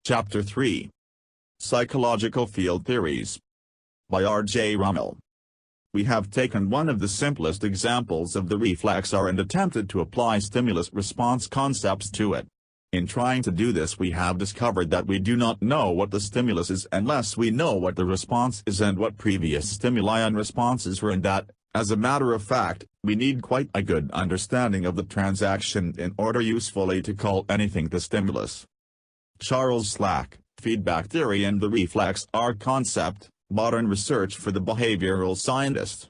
Chapter 3. Psychological Field Theories. By R.J. Rummel. We have taken one of the simplest examples of the reflexor and attempted to apply stimulus-response concepts to it. In trying to do this, we have discovered that we do not know what the stimulus is unless we know what the response is and what previous stimuli and responses were, and that, as a matter of fact, we need quite a good understanding of the transaction in order usefully to call anything the stimulus. Charles Slack, Feedback Theory and the Reflexor Concept, Modern Research for the Behavioral Scientist.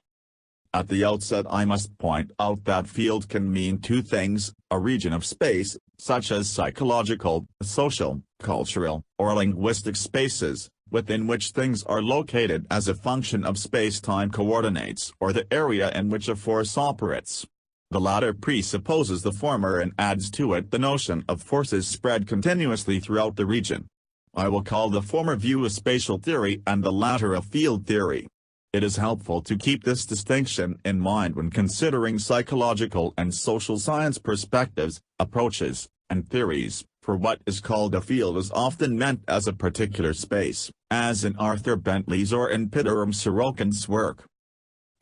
At the outset, I must point out that field can mean two things: a region of space, such as psychological, social, cultural, or linguistic spaces, within which things are located as a function of space-time coordinates, or the area in which a force operates. The latter presupposes the former and adds to it the notion of forces spread continuously throughout the region. I will call the former view a spatial theory and the latter a field theory. It is helpful to keep this distinction in mind when considering psychological and social science perspectives, approaches, and theories, for what is called a field is often meant as a particular space, as in Arthur Bentley's or in Pitirim Sorokin's work.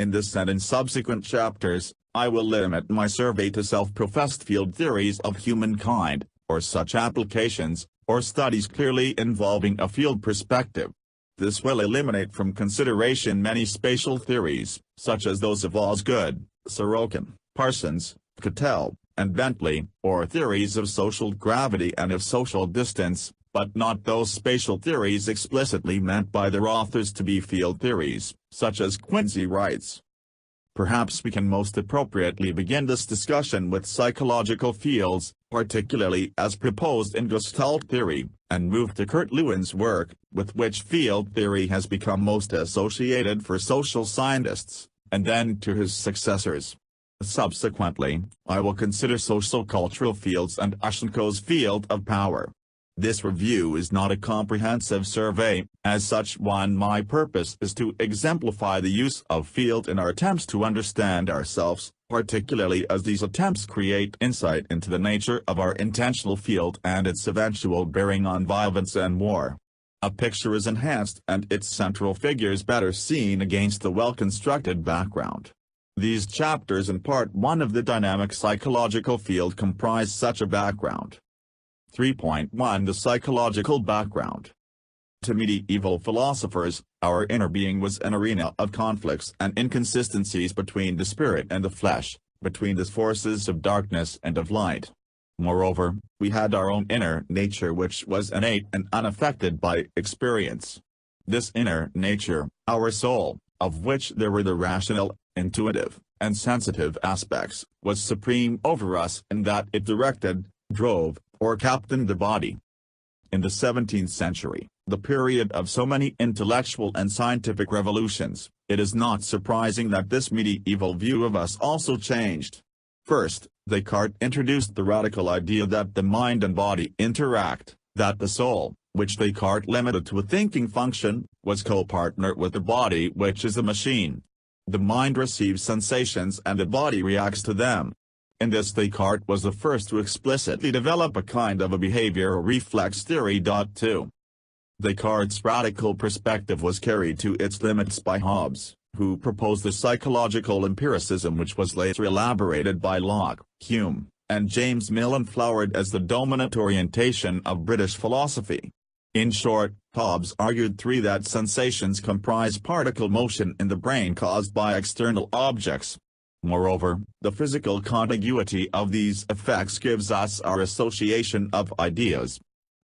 In this and in subsequent chapters, I will limit my survey to self-professed field theories of humankind, or such applications, or studies clearly involving a field perspective. This will eliminate from consideration many spatial theories, such as those of Osgood, Sorokin, Parsons, Cattell, and Bentley, or theories of social gravity and of social distance, but not those spatial theories explicitly meant by their authors to be field theories, such as Quincy writes. Perhaps we can most appropriately begin this discussion with psychological fields, particularly as proposed in Gestalt theory, and move to Kurt Lewin's work, with which field theory has become most associated for social scientists, and then to his successors. Subsequently, I will consider social-cultural fields and Ushanko's field of power. This review is not a comprehensive survey. As such, my purpose is to exemplify the use of field in our attempts to understand ourselves, particularly as these attempts create insight into the nature of our intentional field and its eventual bearing on violence and war. A picture is enhanced and its central figures better seen against the well-constructed background. These chapters in Part 1 of the dynamic psychological field comprise such a background. 3.1 The psychological background. To medieval philosophers, our inner being was an arena of conflicts and inconsistencies between the spirit and the flesh, between the forces of darkness and of light. Moreover, we had our own inner nature which was innate and unaffected by experience. This inner nature, our soul, of which there were the rational, intuitive, and sensitive aspects, was supreme over us in that it directed, drove, or captained the body. In the 17th century, the period of so many intellectual and scientific revolutions, it is not surprising that this medieval view of us also changed. First, Descartes introduced the radical idea that the mind and body interact, that the soul, which Descartes limited to a thinking function, was co-partner with the body, which is a machine. The mind receives sensations and the body reacts to them. In this, Descartes was the first to explicitly develop a kind of a behavior reflex theory. 2. Descartes' radical perspective was carried to its limits by Hobbes, who proposed the psychological empiricism which was later elaborated by Locke, Hume, and James Mill and flowered as the dominant orientation of British philosophy. In short, Hobbes argued that sensations comprise particle motion in the brain caused by external objects. Moreover, the physical contiguity of these effects gives us our association of ideas.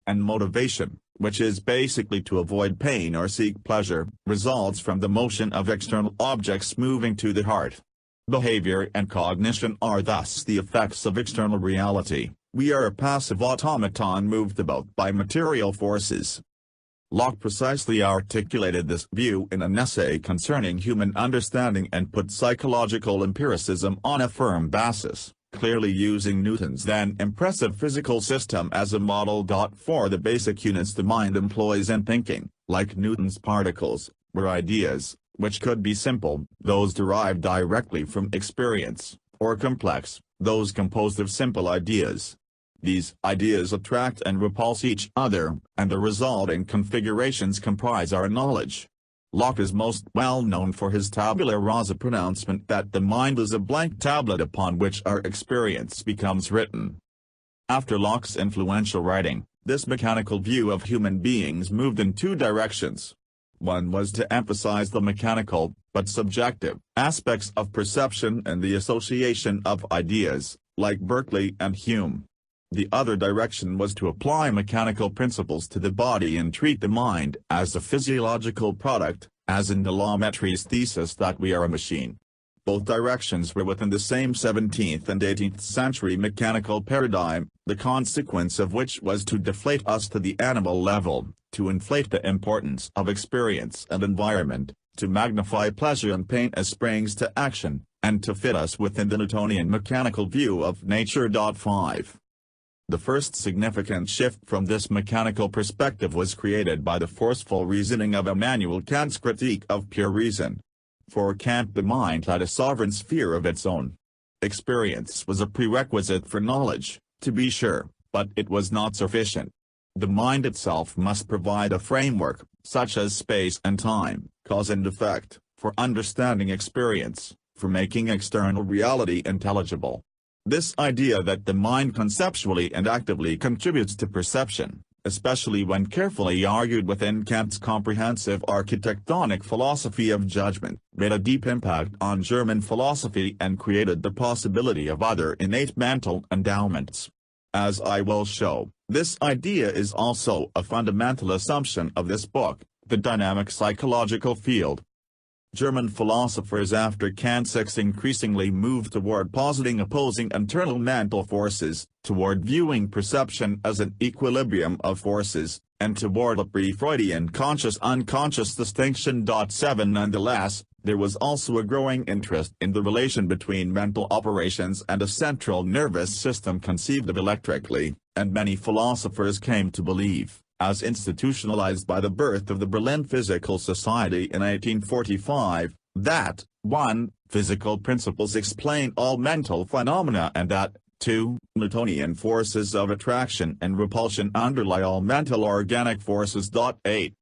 And motivation, which is basically to avoid pain or seek pleasure, results from the motion of external objects moving to the heart. Behavior and cognition are thus the effects of external reality. We are a passive automaton moved about by material forces. Locke precisely articulated this view in an essay concerning human understanding and put psychological empiricism on a firm basis, clearly using Newton's then impressive physical system as a model. For the basic units the mind employs in thinking, like Newton's particles, were ideas, which could be simple, those derived directly from experience, or complex, those composed of simple ideas. These ideas attract and repulse each other, and the resulting configurations comprise our knowledge. Locke is most well known for his tabula rasa pronouncement that the mind is a blank tablet upon which our experience becomes written. After Locke's influential writing, this mechanical view of human beings moved in two directions. One was to emphasize the mechanical, but subjective, aspects of perception and the association of ideas, like Berkeley and Hume. The other direction was to apply mechanical principles to the body and treat the mind as a physiological product, as in de la Mettrie's thesis that we are a machine. Both directions were within the same 17th and 18th century mechanical paradigm, the consequence of which was to deflate us to the animal level, to inflate the importance of experience and environment, to magnify pleasure and pain as springs to action, and to fit us within the Newtonian mechanical view of nature. 5. The first significant shift from this mechanical perspective was created by the forceful reasoning of Immanuel Kant's critique of pure reason. For Kant, the mind had a sovereign sphere of its own. Experience was a prerequisite for knowledge, to be sure, but it was not sufficient. The mind itself must provide a framework, such as space and time, cause and effect, for understanding experience, for making external reality intelligible. This idea that the mind conceptually and actively contributes to perception, especially when carefully argued within Kant's comprehensive architectonic philosophy of judgment, made a deep impact on German philosophy and created the possibility of other innate mental endowments. As I will show, this idea is also a fundamental assumption of this book, The Dynamic Psychological Field. German philosophers after Kant's increasingly moved toward positing opposing internal mental forces, toward viewing perception as an equilibrium of forces, and toward a pre-Freudian conscious-unconscious distinction. 7 Nonetheless, there was also a growing interest in the relation between mental operations and a central nervous system conceived of electrically, and many philosophers came to believe, as institutionalized by the birth of the Berlin Physical Society in 1845, that, 1. Physical principles explain all mental phenomena and that, 2. Newtonian forces of attraction and repulsion underlie all mental organic forces. 8.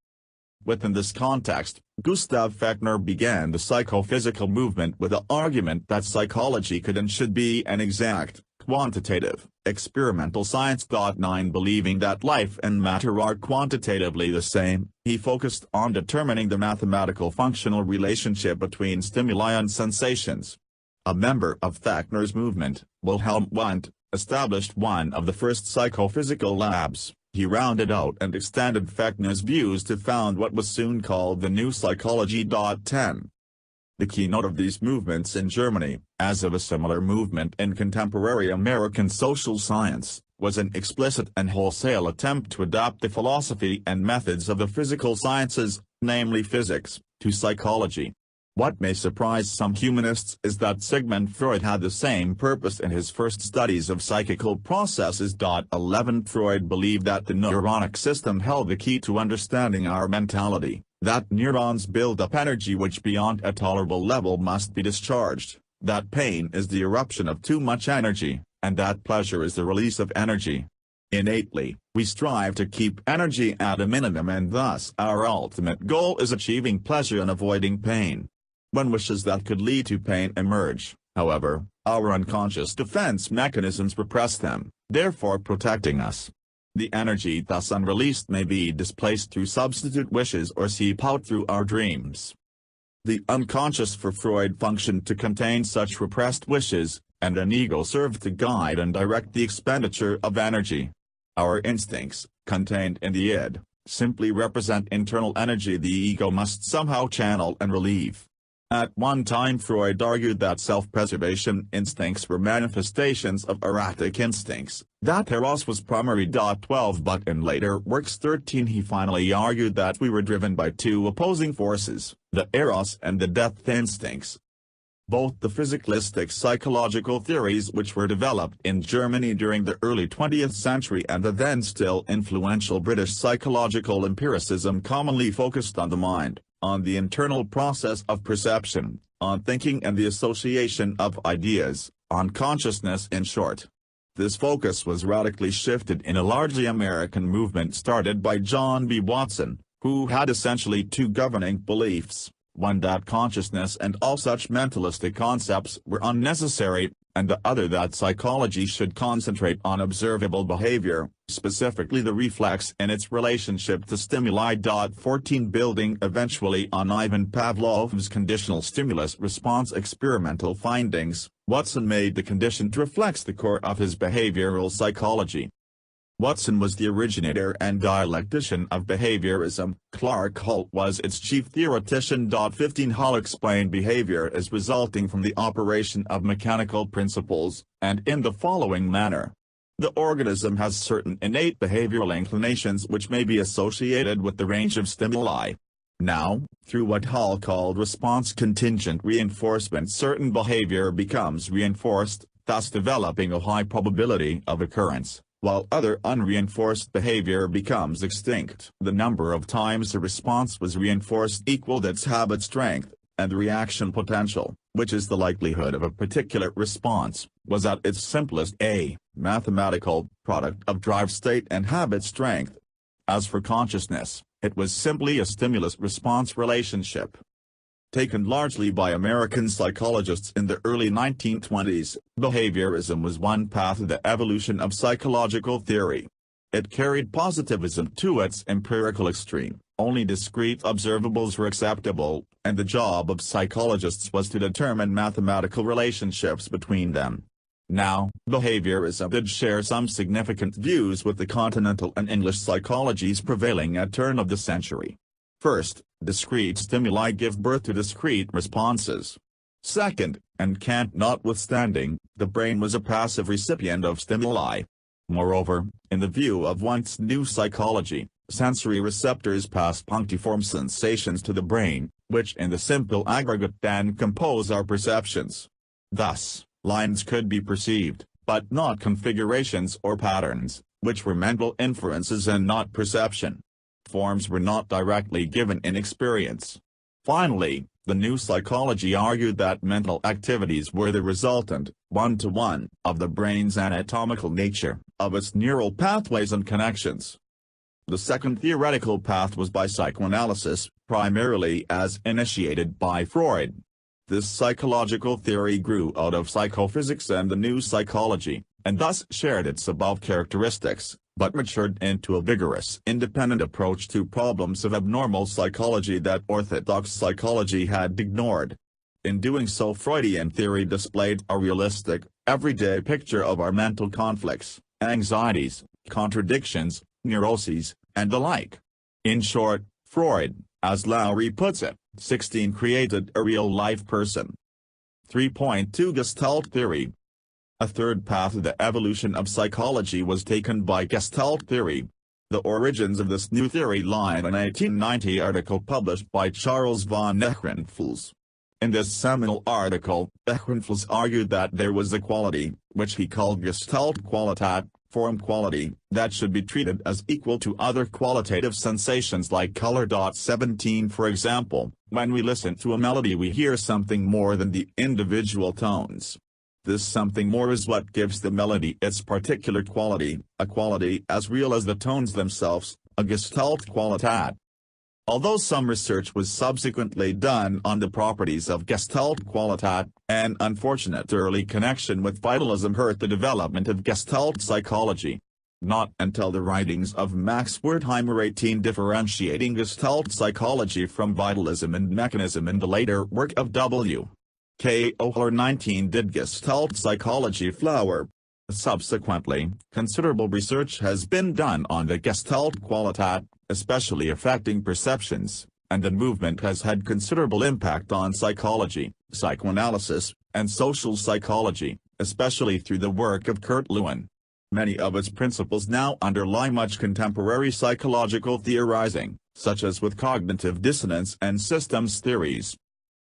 Within this context, Gustav Fechner began the psychophysical movement with the argument that psychology could and should be an exact, quantitative, experimental science. 9 Believing that life and matter are quantitatively the same, he focused on determining the mathematical functional relationship between stimuli and sensations. A member of Fechner's movement, Wilhelm Wundt, established one of the first psychophysical labs. He rounded out and extended Fechner's views to found what was soon called the New Psychology. 10. The keynote of these movements in Germany, as of a similar movement in contemporary American social science, was an explicit and wholesale attempt to adapt the philosophy and methods of the physical sciences, namely physics, to psychology. What may surprise some humanists is that Sigmund Freud had the same purpose in his first studies of psychical processes. 11 Freud believed that the neuronic system held the key to understanding our mentality, that neurons build up energy which beyond a tolerable level must be discharged, that pain is the eruption of too much energy, and that pleasure is the release of energy. Innately, we strive to keep energy at a minimum and thus our ultimate goal is achieving pleasure and avoiding pain. When wishes that could lead to pain emerge, however, our unconscious defense mechanisms repress them, therefore protecting us. The energy thus unreleased may be displaced through substitute wishes or seep out through our dreams. The unconscious for Freud functioned to contain such repressed wishes, and an ego served to guide and direct the expenditure of energy. Our instincts, contained in the id, simply represent internal energy the ego must somehow channel and relieve. At one time Freud argued that self-preservation instincts were manifestations of erotic instincts, that eros was primary. 12 But in later works 13 he finally argued that we were driven by two opposing forces, the eros and the death instincts. Both the physicalistic psychological theories which were developed in Germany during the early 20th century and the then still influential British psychological empiricism commonly focused on the mind, on the internal process of perception, on thinking and the association of ideas, on consciousness in short. This focus was radically shifted in a largely American movement started by John B. Watson, who had essentially two governing beliefs, one that consciousness and all such mentalistic concepts were unnecessary, and the other that psychology should concentrate on observable behavior, specifically the reflex and its relationship to stimuli. 14 Building eventually on Ivan Pavlov's conditional stimulus response experimental findings, Watson made the conditioned reflex the core of his behavioral psychology. Watson was the originator and dialectician of behaviorism. Clark Hull was its chief theoretician. 15 Hull explained behavior as resulting from the operation of mechanical principles, and in the following manner. The organism has certain innate behavioral inclinations which may be associated with the range of stimuli. Now, through what Hull called response-contingent reinforcement, certain behavior becomes reinforced, thus developing a high probability of occurrence, while other unreinforced behavior becomes extinct. The number of times a response was reinforced equaled its habit strength, and the reaction potential, which is the likelihood of a particular response, was at its simplest a mathematical product of drive state and habit strength. As for consciousness, it was simply a stimulus-response relationship. Taken largely by American psychologists in the early 1920s, behaviorism was one path of the evolution of psychological theory. It carried positivism to its empirical extreme, only discrete observables were acceptable, and the job of psychologists was to determine mathematical relationships between them. Now, behaviorism did share some significant views with the continental and English psychologies prevailing at turn of the century. First, discrete stimuli give birth to discrete responses. Second, and Kant notwithstanding, the brain was a passive recipient of stimuli. Moreover, in the view of Wundt's new psychology, sensory receptors pass punctiform sensations to the brain, which in the simple aggregate then compose our perceptions. Thus, lines could be perceived, but not configurations or patterns, which were mental inferences and not perception. Forms were not directly given in experience. Finally, the new psychology argued that mental activities were the resultant, one-to-one, of the brain's anatomical nature, of its neural pathways and connections. The second theoretical path was by psychoanalysis, primarily as initiated by Freud. This psychological theory grew out of psychophysics and the new psychology, and thus shared its above characteristics, but matured into a vigorous independent approach to problems of abnormal psychology that orthodox psychology had ignored. In doing so, Freudian theory displayed a realistic, everyday picture of our mental conflicts, anxieties, contradictions, neuroses, and the like. In short, Freud, as Lowry puts it, 16 created a real-life person. 3.2 Gestalt theory. A third path of the evolution of psychology was taken by Gestalt theory. The origins of this new theory lie in an 1890 article published by Charles von Ehrenfels. In this seminal article, Ehrenfels argued that there was a quality, which he called Gestalt Qualitat, form quality, that should be treated as equal to other qualitative sensations like color. 17 For example, when we listen to a melody we hear something more than the individual tones. This something more is what gives the melody its particular quality, a quality as real as the tones themselves, a Gestalt Qualitat. Although some research was subsequently done on the properties of Gestalt Qualitat, an unfortunate early connection with vitalism hurt the development of Gestalt psychology. Not until the writings of Max Wertheimer 18 differentiating Gestalt psychology from vitalism and mechanism in the later work of W. K. Ohler 19 did Gestalt psychology flower. Subsequently, considerable research has been done on the Gestalt Qualitat, especially affecting perceptions, and the movement has had considerable impact on psychology, psychoanalysis, and social psychology, especially through the work of Kurt Lewin. Many of its principles now underlie much contemporary psychological theorizing, such as with cognitive dissonance and systems theories.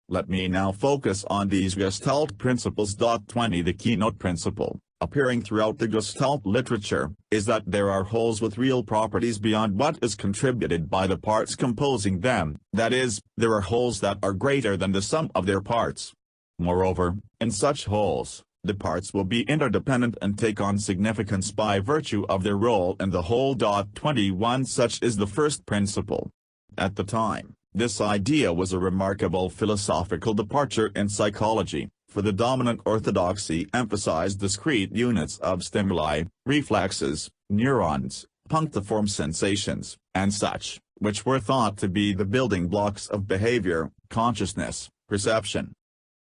Let me now focus on these Gestalt principles. 20 The keynote principle, appearing throughout the Gestalt literature, is that there are wholes with real properties beyond what is contributed by the parts composing them, that is, there are wholes that are greater than the sum of their parts. Moreover, in such wholes, The parts will be interdependent and take on significance by virtue of their role in the whole. 21 Such is the first principle. At the time, this idea was a remarkable philosophical departure in psychology, for the dominant orthodoxy emphasized discrete units of stimuli, reflexes, neurons, punctiform sensations, and such, which were thought to be the building blocks of behavior, consciousness, perception.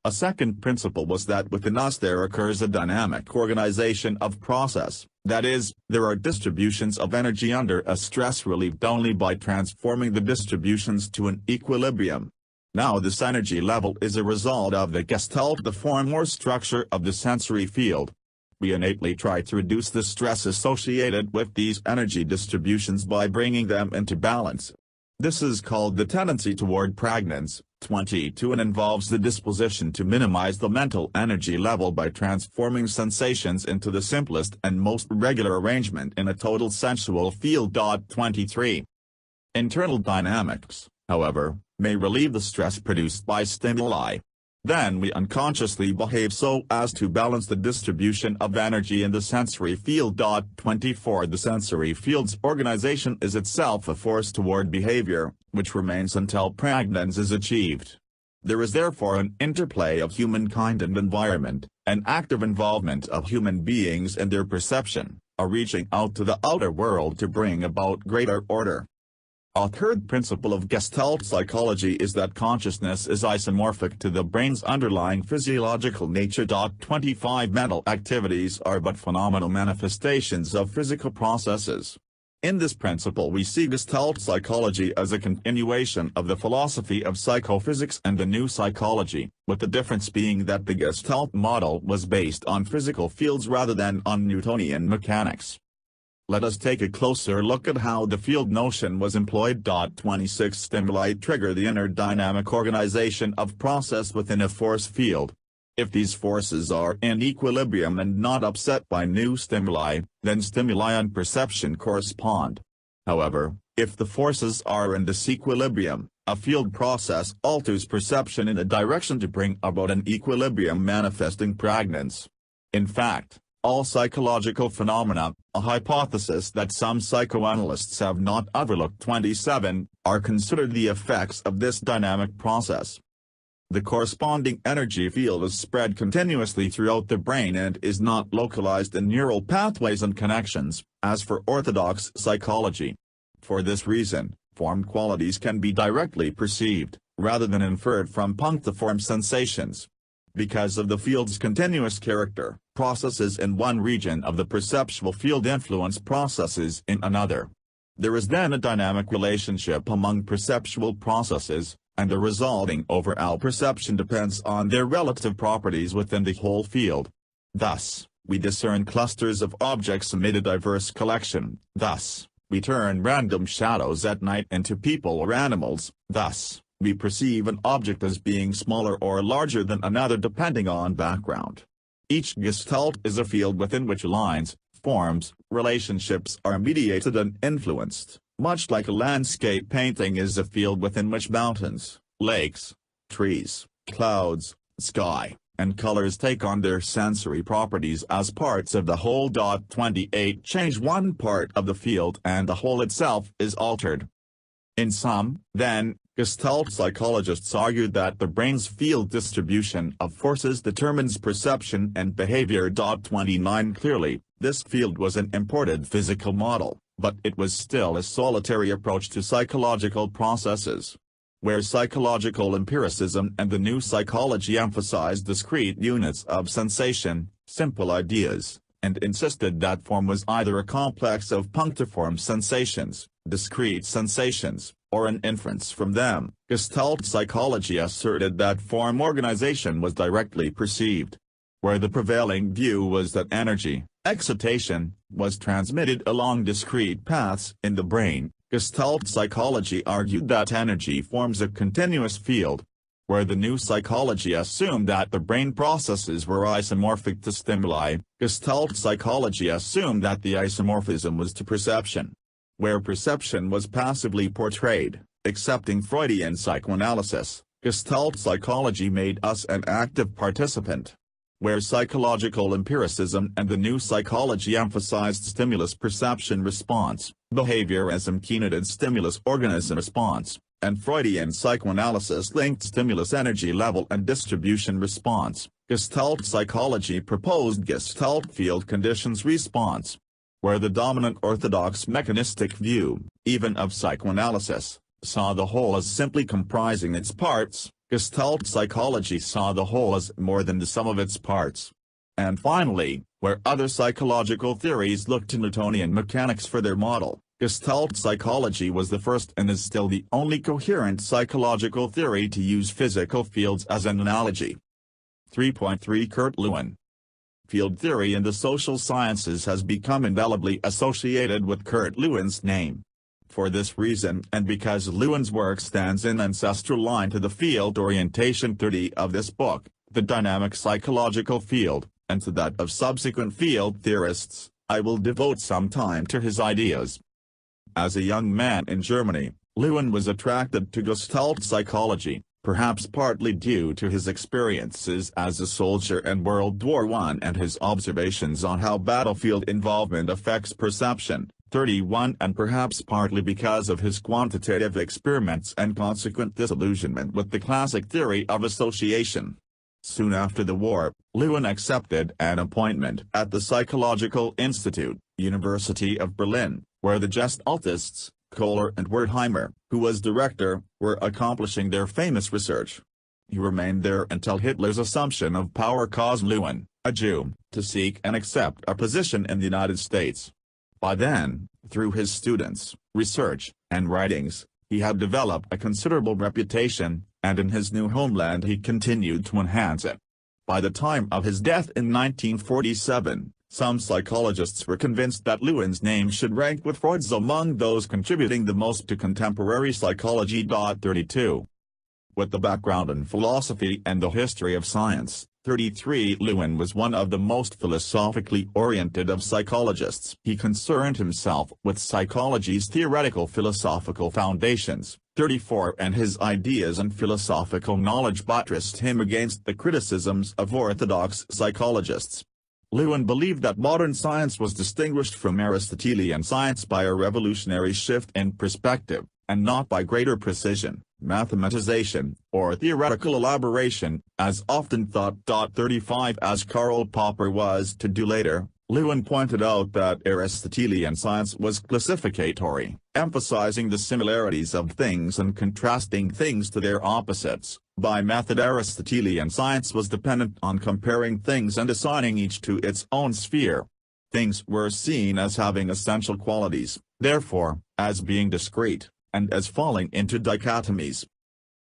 A second principle was that within us there occurs a dynamic organization of process, that is, there are distributions of energy under a stress relieved only by transforming the distributions to an equilibrium. Now this energy level is a result of the Gestalt, the form or structure of the sensory field. We innately try to reduce the stress associated with these energy distributions by bringing them into balance. This is called the tendency toward pragnance. 22 And involves the disposition to minimize the mental energy level by transforming sensations into the simplest and most regular arrangement in a total sensual field. 23 Internal dynamics, however, may relieve the stress produced by stimuli. Then we unconsciously behave so as to balance the distribution of energy in the sensory field. 24 The sensory field's organization is itself a force toward behavior, which remains until pragnance is achieved. There is therefore an interplay of humankind and environment, an active involvement of human beings in their perception, a reaching out to the outer world to bring about greater order. A third principle of Gestalt psychology is that consciousness is isomorphic to the brain's underlying physiological nature. 25 Mental activities are but phenomenal manifestations of physical processes. In this principle we see Gestalt psychology as a continuation of the philosophy of psychophysics and the new psychology, with the difference being that the Gestalt model was based on physical fields rather than on Newtonian mechanics. Let us take a closer look at how the field notion was employed. 26 Stimuli trigger the inner dynamic organization of process within a force field. If these forces are in equilibrium and not upset by new stimuli, then stimuli and perception correspond. However, if the forces are in disequilibrium, a field process alters perception in a direction to bring about an equilibrium manifesting pragnance. In fact, all psychological phenomena, a hypothesis that some psychoanalysts have not overlooked. 27, are considered the effects of this dynamic process. The corresponding energy field is spread continuously throughout the brain and is not localized in neural pathways and connections, as for orthodox psychology. For this reason, form qualities can be directly perceived, rather than inferred from punctiform sensations. Because of the field's continuous character, processes in one region of the perceptual field influence processes in another. There is then a dynamic relationship among perceptual processes, and the resulting overall perception depends on their relative properties within the whole field. Thus, we discern clusters of objects amid a diverse collection. Thus, we turn random shadows at night into people or animals. Thus, we perceive an object as being smaller or larger than another depending on background. Each Gestalt is a field within which lines, forms, relationships are mediated and influenced, much like a landscape painting is a field within which mountains, lakes, trees, clouds, sky, and colors take on their sensory properties as parts of the whole. 28 Change one part of the field and the whole itself is altered. In sum, then, Gestalt psychologists argued that the brain's field distribution of forces determines perception and behavior. 29 Clearly, this field was an imported physical model, but it was still a solitary approach to psychological processes. Where psychological empiricism and the new psychology emphasized discrete units of sensation, simple ideas, and insisted that form was either a complex of punctiform sensations, discrete sensations, or an inference from them, Gestalt psychology asserted that form organization was directly perceived. Where the prevailing view was that energy, excitation, was transmitted along discrete paths in the brain, Gestalt psychology argued that energy forms a continuous field. Where the new psychology assumed that the brain processes were isomorphic to stimuli, Gestalt psychology assumed that the isomorphism was to perception. Where perception was passively portrayed, accepting Freudian psychoanalysis, Gestalt psychology made us an active participant. where psychological empiricism and the new psychology emphasized stimulus perception response, behaviorism keynoted stimulus organism response, and Freudian psychoanalysis linked stimulus energy level and distribution response. Gestalt psychology proposed Gestalt field conditions response, where the dominant orthodox mechanistic view, even of psychoanalysis, saw the whole as simply comprising its parts. Gestalt psychology saw the whole as more than the sum of its parts. And finally, where other psychological theories looked to Newtonian mechanics for their model, Gestalt psychology was the first and is still the only coherent psychological theory to use physical fields as an analogy. 3.3 Kurt Lewin. Field theory in the social sciences has become indelibly associated with Kurt Lewin's name. For this reason and because Lewin's work stands in ancestral line to the field orientation 30 of this book, the dynamic psychological field, and to that of subsequent field theorists, I will devote some time to his ideas. As a young man in Germany, Lewin was attracted to Gestalt psychology, perhaps partly due to his experiences as a soldier in World War I and his observations on how battlefield involvement affects perception. 31 and perhaps partly because of his quantitative experiments and consequent disillusionment with the classic theory of association. Soon after the war, Lewin accepted an appointment at the Psychological Institute, University of Berlin, where the Gestaltists, Kohler and Wertheimer, who was director, were accomplishing their famous research. He remained there until Hitler's assumption of power caused Lewin, a Jew, to seek and accept a position in the United States. By then, through his students, research, and writings, he had developed a considerable reputation, and in his new homeland he continued to enhance it. By the time of his death in 1947, some psychologists were convinced that Lewin's name should rank with Freud's among those contributing the most to contemporary psychology. 32. With the background in philosophy and the history of science, 33 Lewin was one of the most philosophically oriented of psychologists. He concerned himself with psychology's theoretical philosophical foundations. 34 and his ideas and philosophical knowledge buttressed him against the criticisms of orthodox psychologists. Lewin believed that modern science was distinguished from Aristotelian science by a revolutionary shift in perspective, and not by greater precision, mathematization, or theoretical elaboration, as often thought. 35 As Karl Popper was to do later, Lewin pointed out that Aristotelian science was classificatory, emphasizing the similarities of things and contrasting things to their opposites. By method Aristotelian science was dependent on comparing things and assigning each to its own sphere. Things were seen as having essential qualities, therefore, as being discrete, and as falling into dichotomies.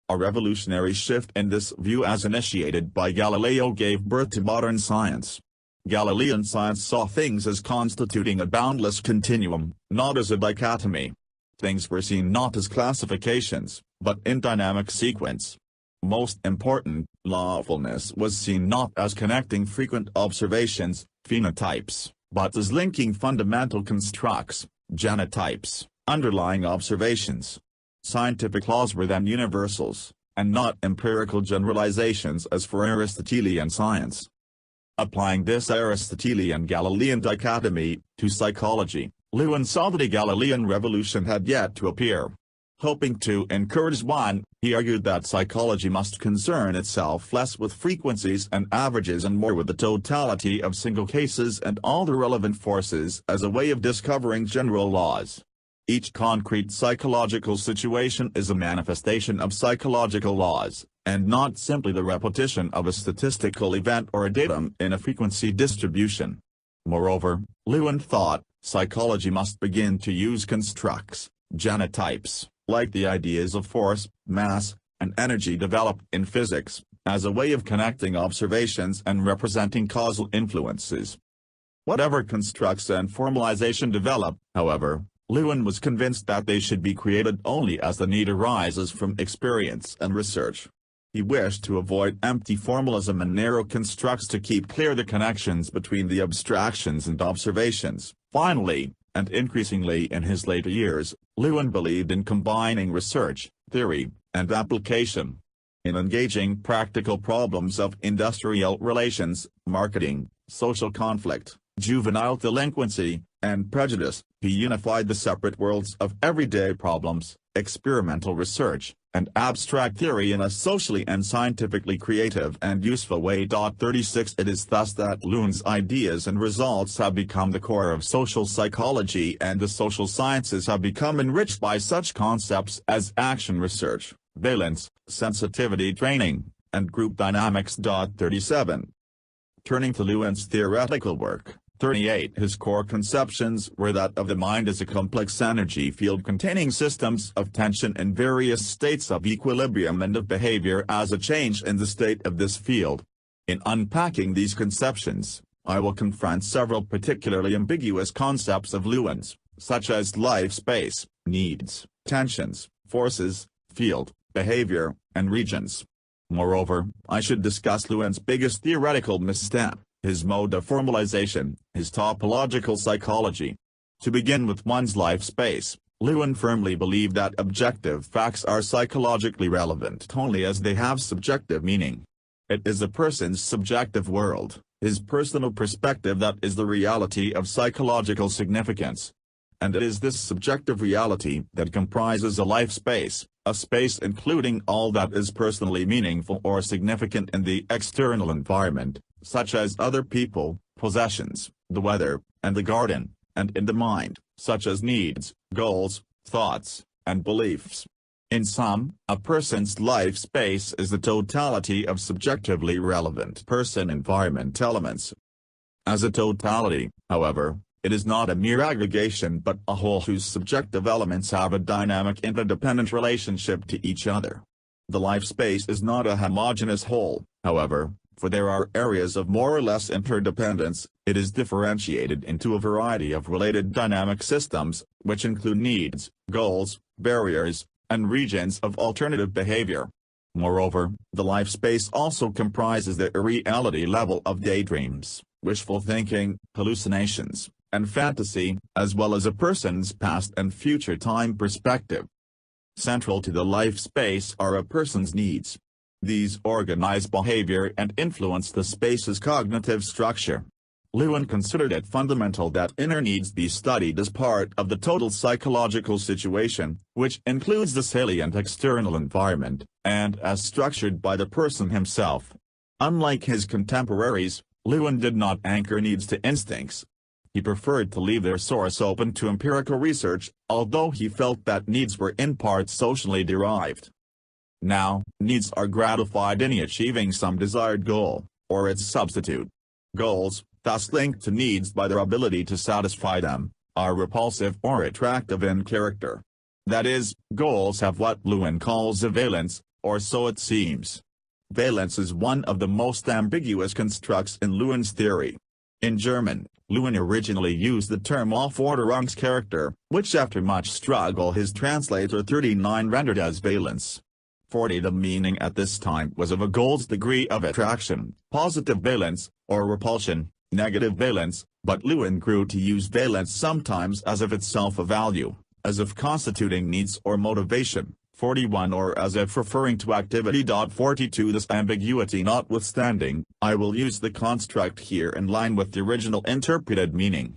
A revolutionary shift in this view as initiated by Galileo gave birth to modern science. Galilean science saw things as constituting a boundless continuum, not as a dichotomy. Things were seen not as classifications, but in dynamic sequence. Most important, lawfulness was seen not as connecting frequent observations, phenotypes, but as linking fundamental constructs, genotypes, underlying observations. Scientific laws were then universals, and not empirical generalizations as for Aristotelian science. Applying this Aristotelian Galilean dichotomy to psychology, Lewin saw that a Galilean revolution had yet to appear. Hoping to encourage one, he argued that psychology must concern itself less with frequencies and averages and more with the totality of single cases and all the relevant forces as a way of discovering general laws. Each concrete psychological situation is a manifestation of psychological laws, and not simply the repetition of a statistical event or a datum in a frequency distribution. Moreover, Lewin thought, psychology must begin to use constructs, genotypes, like the ideas of force, mass, and energy developed in physics, as a way of connecting observations and representing causal influences. Whatever constructs and formalization develop, however, Lewin was convinced that they should be created only as the need arises from experience and research. He wished to avoid empty formalism and narrow constructs to keep clear the connections between the abstractions and observations. Finally, and increasingly in his later years, Lewin believed in combining research, theory, and application. in engaging practical problems of industrial relations, marketing, social conflict, juvenile delinquency, and prejudice. He unified the separate worlds of everyday problems, experimental research, and abstract theory in a socially and scientifically creative and useful way. 36 It is thus that Lewin's ideas and results have become the core of social psychology, and the social sciences have become enriched by such concepts as action research, valence, sensitivity training, and group dynamics. 37 Turning to Lewin's theoretical work, 38 His core conceptions were that of the mind as a complex energy field containing systems of tension in various states of equilibrium, and of behavior as a change in the state of this field. In unpacking these conceptions, I will confront several particularly ambiguous concepts of Lewin's, such as life space, needs, tensions, forces, field, behavior, and regions. Moreover, I should discuss Lewin's biggest theoretical misstep, his mode of formalization, his topological psychology. To begin with one's life space, Lewin firmly believed that objective facts are psychologically relevant only as they have subjective meaning. It is a person's subjective world, his personal perspective, that is the reality of psychological significance. And it is this subjective reality that comprises a life space, a space including all that is personally meaningful or significant in the external environment, such as other people, possessions, the weather, and the garden, and in the mind, such as needs, goals, thoughts, and beliefs. In sum, a person's life space is the totality of subjectively relevant person-environment elements. As a totality, however, it is not a mere aggregation but a whole whose subjective elements have a dynamic interdependent relationship to each other. The life space is not a homogeneous whole, however, for there are areas of more or less interdependence. It is differentiated into a variety of related dynamic systems, which include needs, goals, barriers, and regions of alternative behavior. Moreover, the life space also comprises the reality level of daydreams, wishful thinking, hallucinations, and fantasy, as well as a person's past and future time perspective. Central to the life space are a person's needs. These organize behavior and influence the space's cognitive structure. Lewin considered it fundamental that inner needs be studied as part of the total psychological situation, which includes the salient external environment, and as structured by the person himself. Unlike his contemporaries, Lewin did not anchor needs to instincts. He preferred to leave their source open to empirical research, although he felt that needs were in part socially derived. Now, needs are gratified in achieving some desired goal, or its substitute. Goals, thus linked to needs by their ability to satisfy them, are repulsive or attractive in character. That is, goals have what Lewin calls a valence, or so it seems. Valence is one of the most ambiguous constructs in Lewin's theory. In German, Lewin originally used the term Aufforderungscharakter, which after much struggle his translator 39 rendered as valence. 40 The meaning at this time was of a goal's degree of attraction, positive valence, or repulsion, negative valence, but Lewin grew to use valence sometimes as if itself a value, as if constituting needs or motivation, 41 or as if referring to activity. 42 This ambiguity notwithstanding, I will use the construct here in line with the original interpreted meaning.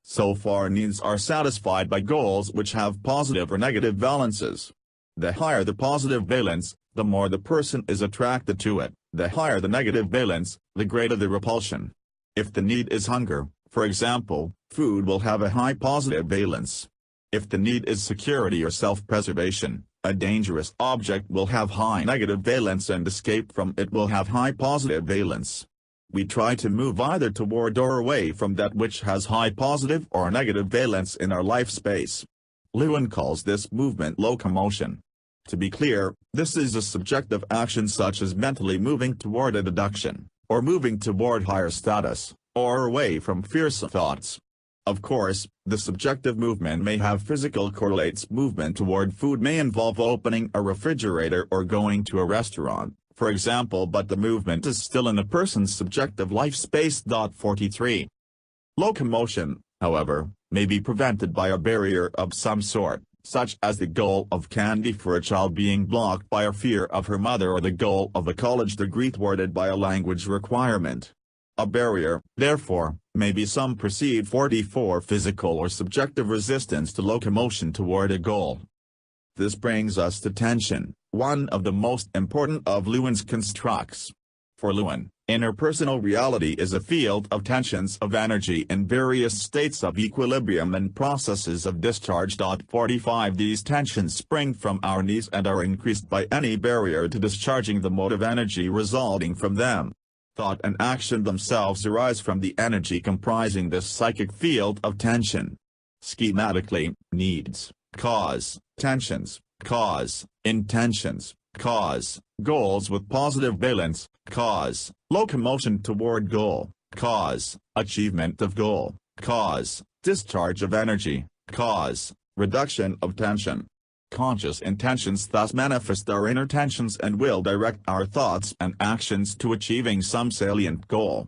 So far needs are satisfied by goals which have positive or negative valences. The higher the positive valence, the more the person is attracted to it. The higher the negative valence, the greater the repulsion. If the need is hunger, for example, food will have a high positive valence. If the need is security or self-preservation, a dangerous object will have high negative valence and escape from it will have high positive valence. We try to move either toward or away from that which has high positive or negative valence in our life space. Lewin calls this movement locomotion. To be clear, this is a subjective action such as mentally moving toward a deduction, or moving toward higher status, or away from fierce thoughts. Of course, the subjective movement may have physical correlates. Movement toward food may involve opening a refrigerator or going to a restaurant, for example, but the movement is still in a person's subjective life space. 43. Locomotion, however, may be prevented by a barrier of some sort, such as the goal of candy for a child being blocked by a fear of her mother or the goal of a college degree thwarted by a language requirement. A barrier, therefore, may be some perceived for physical or subjective resistance to locomotion toward a goal. This brings us to tension, one of the most important of Lewin's constructs. For Lewin, interpersonal reality is a field of tensions of energy in various states of equilibrium and processes of discharge. 45 These tensions spring from our needs and are increased by any barrier to discharging the motive energy resulting from them. Thought and action themselves arise from the energy comprising this psychic field of tension. Schematically, needs, cause, tensions, cause, intentions, cause, goals with positive valence, cause, locomotion toward goal, cause, achievement of goal, cause, discharge of energy, cause, reduction of tension. Conscious intentions thus manifest our inner tensions and will direct our thoughts and actions to achieving some salient goal.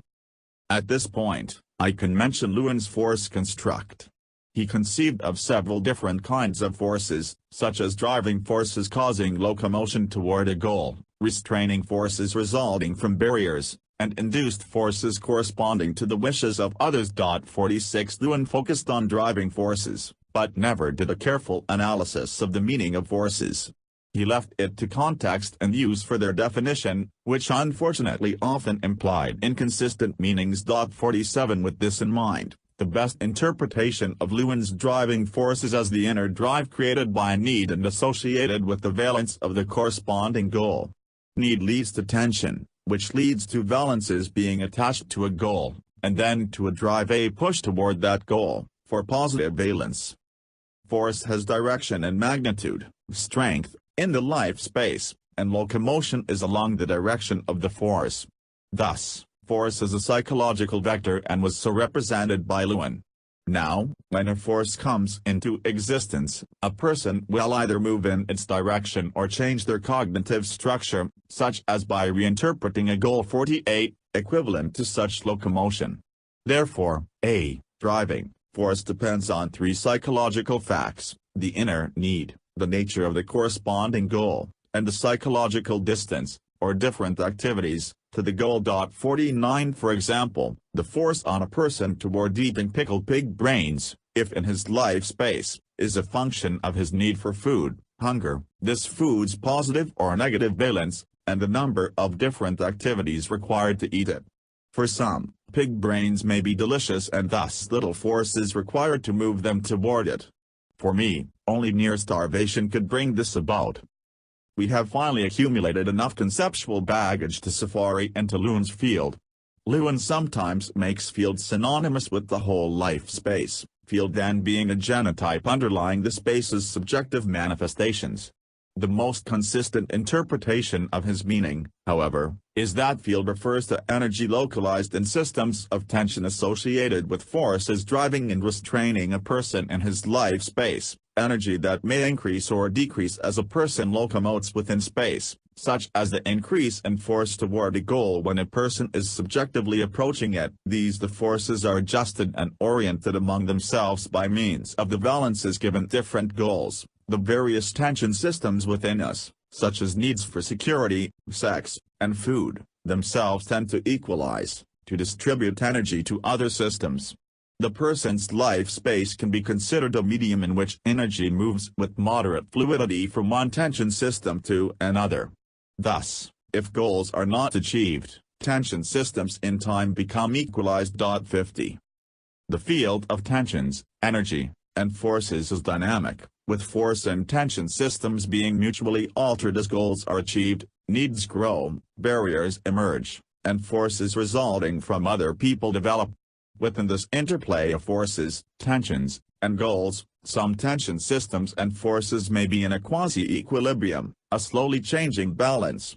At this point, I can mention Lewin's force construct. He conceived of several different kinds of forces, such as driving forces causing locomotion toward a goal, restraining forces resulting from barriers, and induced forces corresponding to the wishes of others. 46 Lewin focused on driving forces, but never did a careful analysis of the meaning of forces. He left it to context and use for their definition, which unfortunately often implied inconsistent meanings. 47 With this in mind, the best interpretation of Lewin's driving force is as the inner drive created by need and associated with the valence of the corresponding goal. Need leads to tension, which leads to valences being attached to a goal, and then to a drive, a push toward that goal, for positive valence. Force has direction and magnitude, strength, in the life space, and locomotion is along the direction of the force. Thus, force is a psychological vector and was so represented by Lewin. Now, when a force comes into existence, a person will either move in its direction or change their cognitive structure, such as by reinterpreting a goal. 48, equivalent to such locomotion. Therefore, a driving force depends on three psychological facts: the inner need, the nature of the corresponding goal, and the psychological distance, or different activities, to the goal. 49 For example, the force on a person toward eating pickled pig brains, if in his life space, is a function of his need for food, hunger, this food's positive or negative valence, and the number of different activities required to eat it. For some, pig brains may be delicious and thus little force is required to move them toward it. For me, only near starvation could bring this about. We have finally accumulated enough conceptual baggage to safari into Lewin's field. Lewin sometimes makes field synonymous with the whole life space, field then being a genotype underlying the space's subjective manifestations. The most consistent interpretation of his meaning, however, is that field refers to energy localized in systems of tension associated with forces driving and restraining a person in his life space, energy that may increase or decrease as a person locomotes within space, such as the increase in force toward a goal when a person is subjectively approaching it. The forces are adjusted and oriented among themselves by means of the valences given different goals. The various tension systems within us, such as needs for security, sex, and food, themselves tend to equalize, to distribute energy to other systems. The person's life space can be considered a medium in which energy moves with moderate fluidity from one tension system to another. Thus, if goals are not achieved, tension systems in time become equalized. 50. The field of tensions, energy, and forces is dynamic, with force and tension systems being mutually altered as goals are achieved, needs grow, barriers emerge, and forces resulting from other people develop. Within this interplay of forces, tensions, and goals, some tension systems and forces may be in a quasi-equilibrium, a slowly changing balance.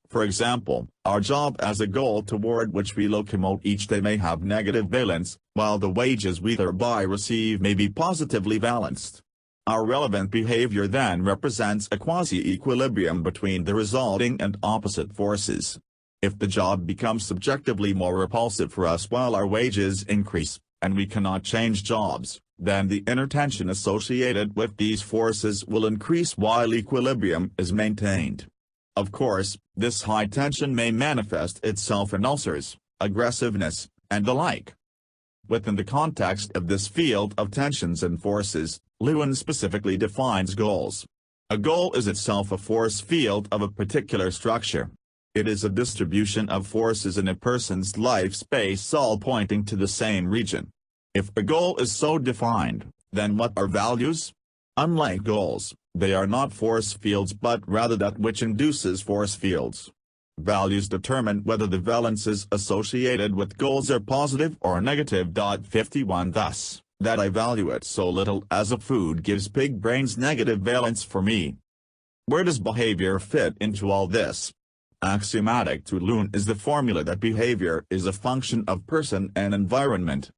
For example, our job as a goal toward which we locomote each day may have negative valence, while the wages we thereby receive may be positively balanced. Our relevant behavior then represents a quasi-equilibrium between the resulting and opposite forces. If the job becomes subjectively more repulsive for us while our wages increase, and we cannot change jobs, then the inner tension associated with these forces will increase while equilibrium is maintained. Of course, this high tension may manifest itself in ulcers, aggressiveness, and the like. Within the context of this field of tensions and forces, Lewin specifically defines goals. A goal is itself a force field of a particular structure. It is a distribution of forces in a person's life space all pointing to the same region. If a goal is so defined, then what are values? Unlike goals, they are not force fields but rather that which induces force fields. Values determine whether the valences associated with goals are positive or negative. 51 Thus, that I value it so little as a food gives pig brains negative valence for me. Where does behavior fit into all this? Axiomatic to Lewin is the formula that behavior is a function of person and environment.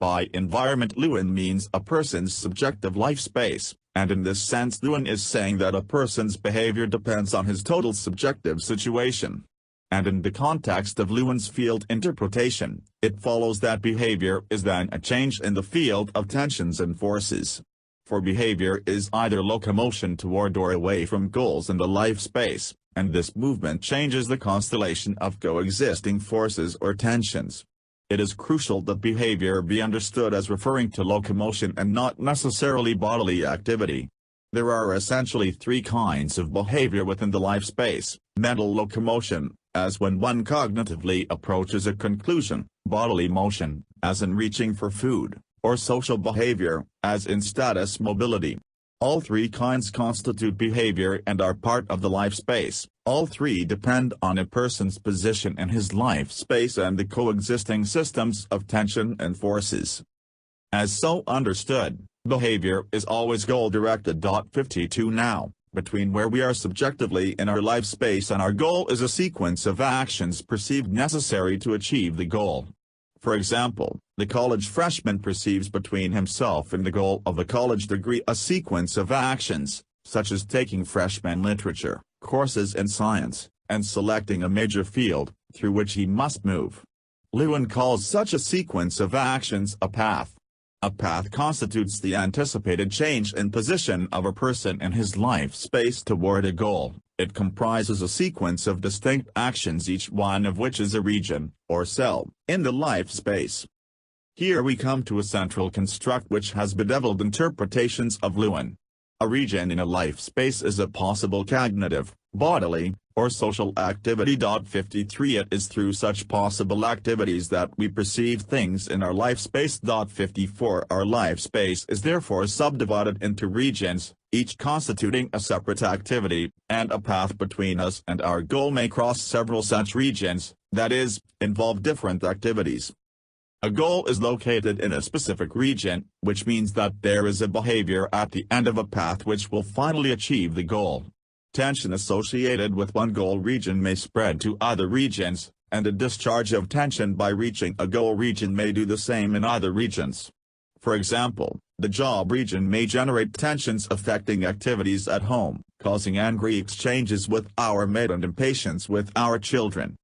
By environment Lewin means a person's subjective life space, and in this sense Lewin is saying that a person's behavior depends on his total subjective situation. And in the context of Lewin's field interpretation, it follows that behavior is then a change in the field of tensions and forces. For behavior is either locomotion toward or away from goals in the life space, and this movement changes the constellation of coexisting forces or tensions. It is crucial that behavior be understood as referring to locomotion and not necessarily bodily activity. There are essentially three kinds of behavior within the life space: mental locomotion, as when one cognitively approaches a conclusion; bodily motion, as in reaching for food; or social behavior, as in status mobility. All three kinds constitute behavior and are part of the life space. All three depend on a person's position in his life space and the coexisting systems of tension and forces. As so understood, behavior is always goal-directed. 52 Now, between where we are subjectively in our life space and our goal is a sequence of actions perceived necessary to achieve the goal. For example, the college freshman perceives between himself and the goal of a college degree a sequence of actions, such as taking freshman literature courses in science, and selecting a major field, through which he must move. Lewin calls such a sequence of actions a path. A path constitutes the anticipated change in position of a person in his life space toward a goal. It comprises a sequence of distinct actions, each one of which is a region, or cell, in the life space. Here we come to a central construct which has bedeviled interpretations of Lewin. A region in a life space is a possible cognitive, bodily, or social activity. 53 It is through such possible activities that we perceive things in our life space. 54 Our life space is therefore subdivided into regions, each constituting a separate activity, and a path between us and our goal may cross several such regions, that is, involve different activities. A goal is located in a specific region, which means that there is a behavior at the end of a path which will finally achieve the goal. Tension associated with one goal region may spread to other regions, and a discharge of tension by reaching a goal region may do the same in other regions. For example, the job region may generate tensions affecting activities at home, causing angry exchanges with our mate and impatience with our children.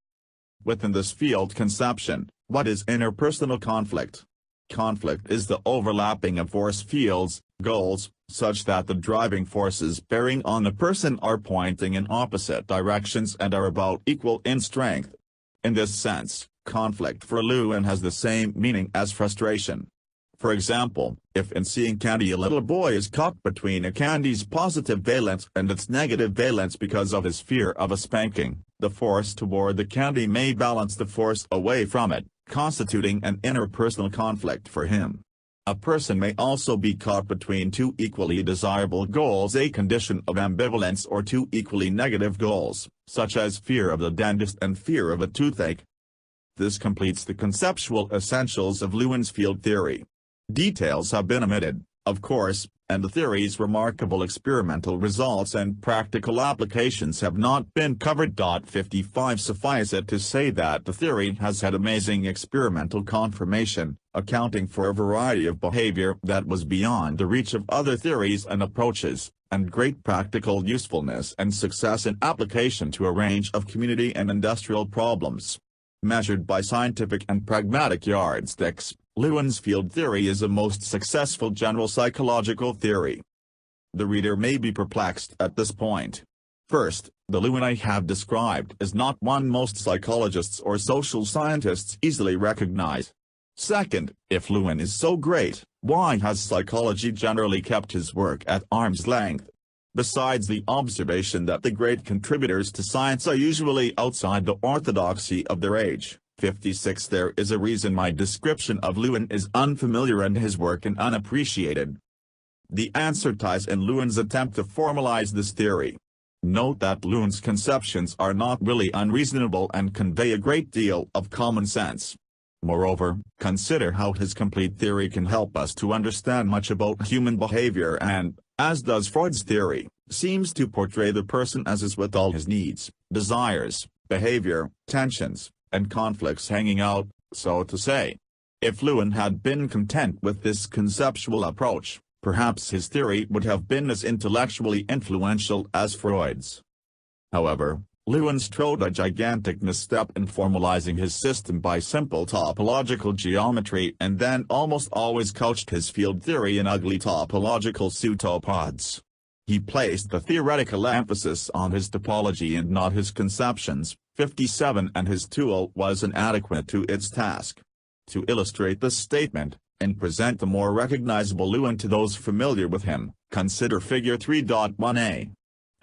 Within this field conception, what is interpersonal conflict? Conflict is the overlapping of force fields, goals, such that the driving forces bearing on a person are pointing in opposite directions and are about equal in strength. In this sense, conflict for Lewin has the same meaning as frustration. For example, if in seeing candy a little boy is caught between a candy's positive valence and its negative valence because of his fear of a spanking, the force toward the candy may balance the force away from it, constituting an interpersonal conflict for him. A person may also be caught between two equally desirable goals, a condition of ambivalence, or two equally negative goals, such as fear of the dentist and fear of a toothache. This completes the conceptual essentials of Lewin's field theory. Details have been omitted, of course, and the theory's remarkable experimental results and practical applications have not been covered. 55 Suffice it to say that the theory has had amazing experimental confirmation, accounting for a variety of behavior that was beyond the reach of other theories and approaches, and great practical usefulness and success in application to a range of community and industrial problems. Measured by scientific and pragmatic yardsticks, Lewin's field theory is a most successful general psychological theory. The reader may be perplexed at this point. First, the Lewin I have described is not one most psychologists or social scientists easily recognize. Second, if Lewin is so great, why has psychology generally kept his work at arm's length? Besides the observation that the great contributors to science are usually outside the orthodoxy of their age, 56 there is a reason my description of Lewin is unfamiliar and his work unappreciated. The answer lies in Lewin's attempt to formalize this theory. Note that Lewin's conceptions are not really unreasonable and convey a great deal of common sense. Moreover, consider how his complete theory can help us to understand much about human behavior and, as does Freud's theory, seems to portray the person as is with all his needs, desires, behavior, tensions, and conflicts hanging out, so to say. If Lewin had been content with this conceptual approach, perhaps his theory would have been as intellectually influential as Freud's. However, Lewin strode a gigantic misstep in formalizing his system by simple topological geometry and then almost always couched his field theory in ugly topological pseudopods. He placed the theoretical emphasis on his topology and not his conceptions, 57 and his tool was inadequate to its task. To illustrate this statement, and present the more recognizable Lewin to those familiar with him, consider Figure 3.1a.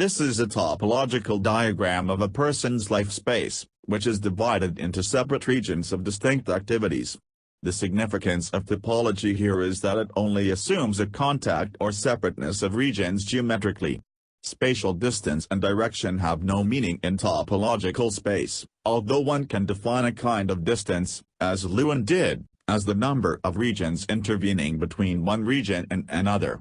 This is a topological diagram of a person's life space, which is divided into separate regions of distinct activities. The significance of topology here is that it only assumes a contact or separateness of regions geometrically. Spatial distance and direction have no meaning in topological space, although one can define a kind of distance, as Lewin did, as the number of regions intervening between one region and another.